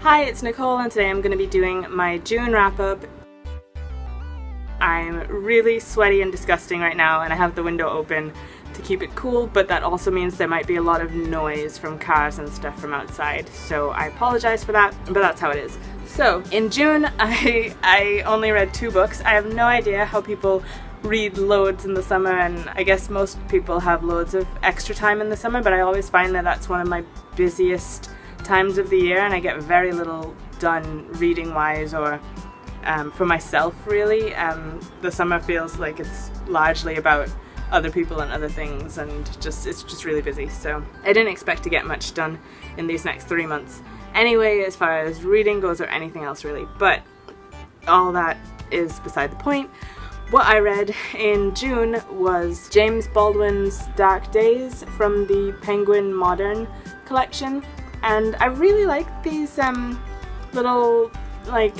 Hi, it's Nicole and today I'm going to be doing my June wrap-up. I'm really sweaty and disgusting right now and I have the window open to keep it cool, but that also means there might be a lot of noise from cars and stuff from outside, so I apologize for that, but that's how it is. So, in June I only read 2 books. I have no idea how people read loads in the summer, and I guess most people have loads of extra time in the summer, but I always find that that's one of my busiest times of the year and I get very little done reading wise or for myself really. The summer feels like it's largely about other people and other things and it's just really busy, so I didn't expect to get much done in these next 3 months anyway as far as reading goes or anything else really, but all that is beside the point. What I read in June was James Baldwin's Dark Days from the Penguin Modern collection. And I really like these little, like,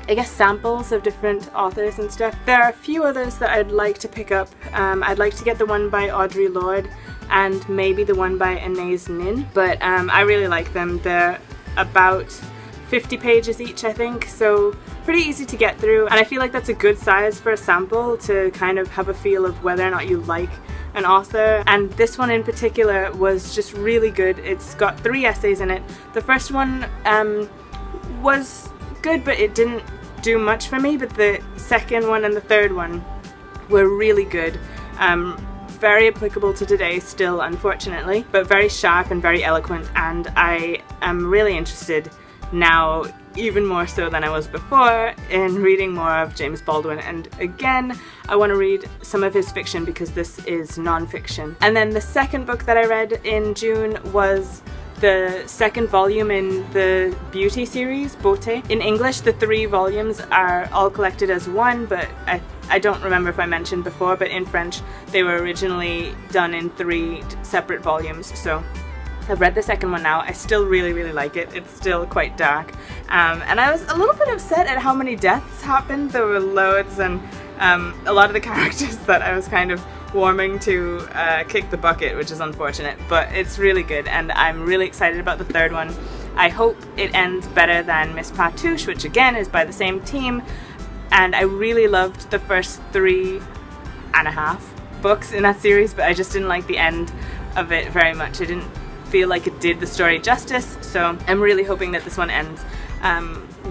I guess samples of different authors and stuff. There are a few others that I'd like to pick up. I'd like to get the one by Audre Lorde and maybe the one by Anais Nin, but I really like them. They're about 50 pages each, I think, so pretty easy to get through, and I feel like that's a good size for a sample to kind of have a feel of whether or not you like an author, and this one in particular was just really good. It's got 3 essays in it. The first one was good, but it didn't do much for me, but the second one and the third one were really good. Very applicable to today still, unfortunately, but very sharp and very eloquent, and I am really interested now, even more so than I was before, in reading more of James Baldwin, and again I want to read some of his fiction because this is non-fiction. And then the second book that I read in June was the second volume in the Beauty series, Beaute. In English the 3 volumes are all collected as one, but I don't remember if I mentioned before, but in French they were originally done in 3 separate volumes, so I've read the second one now. I still really like it. It's still quite dark. And I was a little bit upset at how many deaths happened. There were loads, and a lot of the characters that I was kind of warming to kick the bucket, which is unfortunate, but it's really good and I'm really excited about the third one. I hope it ends better than Miss Touche, which again is by the same team, and I really loved the first 3.5 books in that series, but I just didn't like the end of it very much. I didn't feel like it did the story justice, so I'm really hoping that this one ends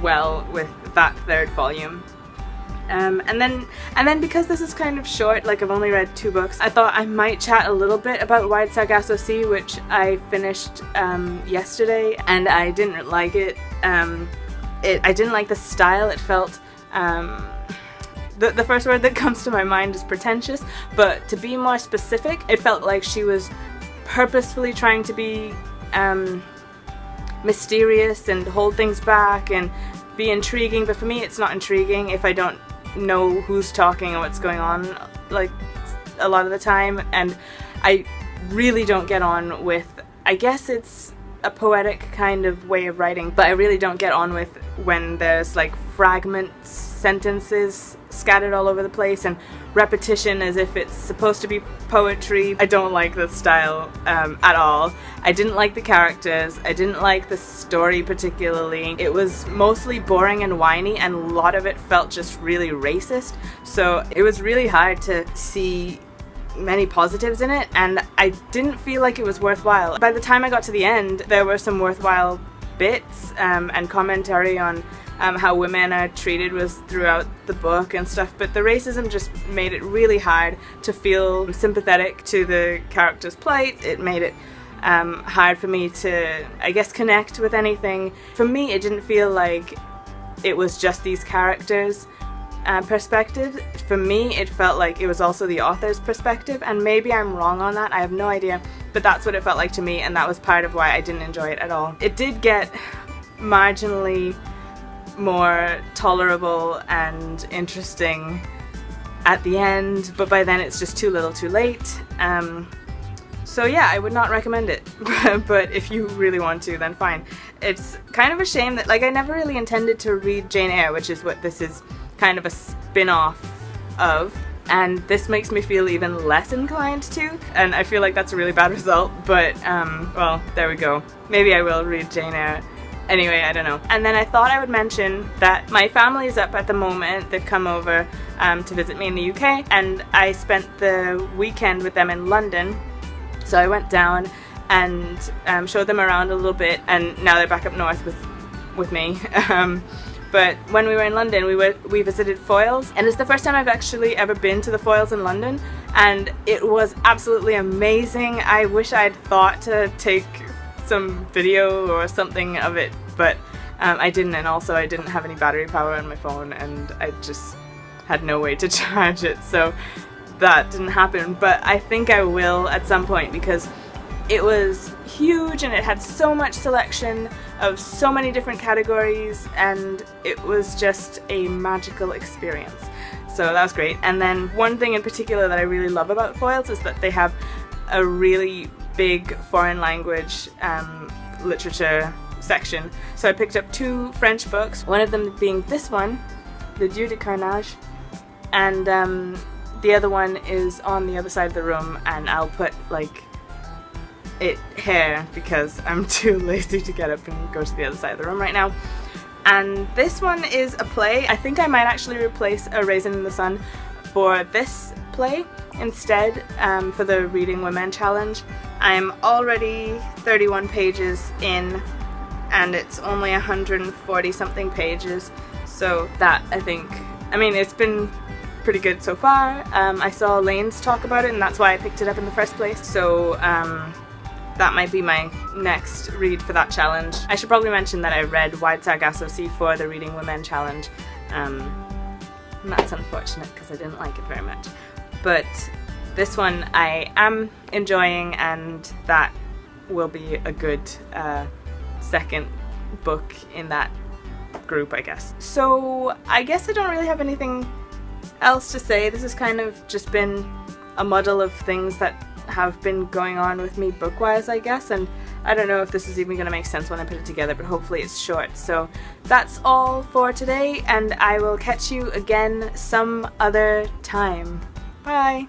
well with that 3rd volume. And then because this is kind of short, like I've only read 2 books, I thought I might chat a little bit about Wide Sargasso Sea, which I finished yesterday, and I didn't like it. I didn't like the style. It felt the first word that comes to my mind is pretentious, but to be more specific, it felt like she was purposefully trying to be mysterious and hold things back and be intriguing, but for me it's not intriguing if I don't know who's talking and what's going on, like a lot of the time, and I really don't get on with, I guess it's a poetic kind of way of writing, but I really don't get on with when there's like fragment sentences scattered all over the place and repetition as if it's supposed to be poetry. I don't like this style at all. I didn't like the characters. I didn't like the story particularly. It was mostly boring and whiny, and a lot of it felt just really racist, so it was really hard to see many positives in it, and I didn't feel like it was worthwhile. By the time I got to the end, there were some worthwhile bits and commentary on how women are treated was throughout the book and stuff, but the racism just made it really hard to feel sympathetic to the character's plight. It made it hard for me to, I guess, connect with anything. For me, it didn't feel like it was just these characters' perspective. For me, it felt like it was also the author's perspective, and maybe I'm wrong on that, I have no idea, but that's what it felt like to me, and that was part of why I didn't enjoy it at all. It did get marginally more tolerable and interesting at the end, but by then it's just too little too late. So yeah, I would not recommend it, but if you really want to, then fine. It's kind of a shame that, like, I never really intended to read Jane Eyre, which is what this is kind of a spin-off of, and this makes me feel even less inclined to, and I feel like that's a really bad result, but well, there we go. Maybe I will read Jane Eyre Anyway, I don't know. And then I thought I would mention that my family is up at the moment. They've come over to visit me in the UK, and I spent the weekend with them in London. So I went down and showed them around a little bit, and now they're back up north with me. But when we were in London, we visited FOYLES, and it's the first time I've actually ever been to the FOYLES in London, and it was absolutely amazing. I wish I'd thought to take some video or something of it, but I didn't, and also I didn't have any battery power on my phone, and I just had no way to charge it, so that didn't happen. But I think I will at some point, because it was huge and it had so much selection of so many different categories, and it was just a magical experience. So that was great. And then one thing in particular that I really love about FOYLES is that they have a really big foreign language literature section. So I picked up 2 French books, one of them being this one, the Dieu de carnage, and the other one is on the other side of the room, and I'll put like it here because I'm too lazy to get up and go to the other side of the room right now. And this one is a play. I think I might actually replace A Raisin in the Sun for this play instead, for the Reading Women Challenge. I'm already 31 pages in, and it's only 140 something pages, so that I mean it's been pretty good so far. I saw Lane's talk about it, and that's why I picked it up in the first place, so that might be my next read for that challenge. I should probably mention that I read Wide Sargasso Sea for the Reading Women Challenge, and that's unfortunate because I didn't like it very much. But this one I am enjoying, and that will be a good second book in that group, I guess. So I guess I don't really have anything else to say. This has kind of just been a muddle of things that have been going on with me book-wise, I guess, and I don't know if this is even going to make sense when I put it together, but hopefully it's short. So that's all for today, and I will catch you again some other time. Bye!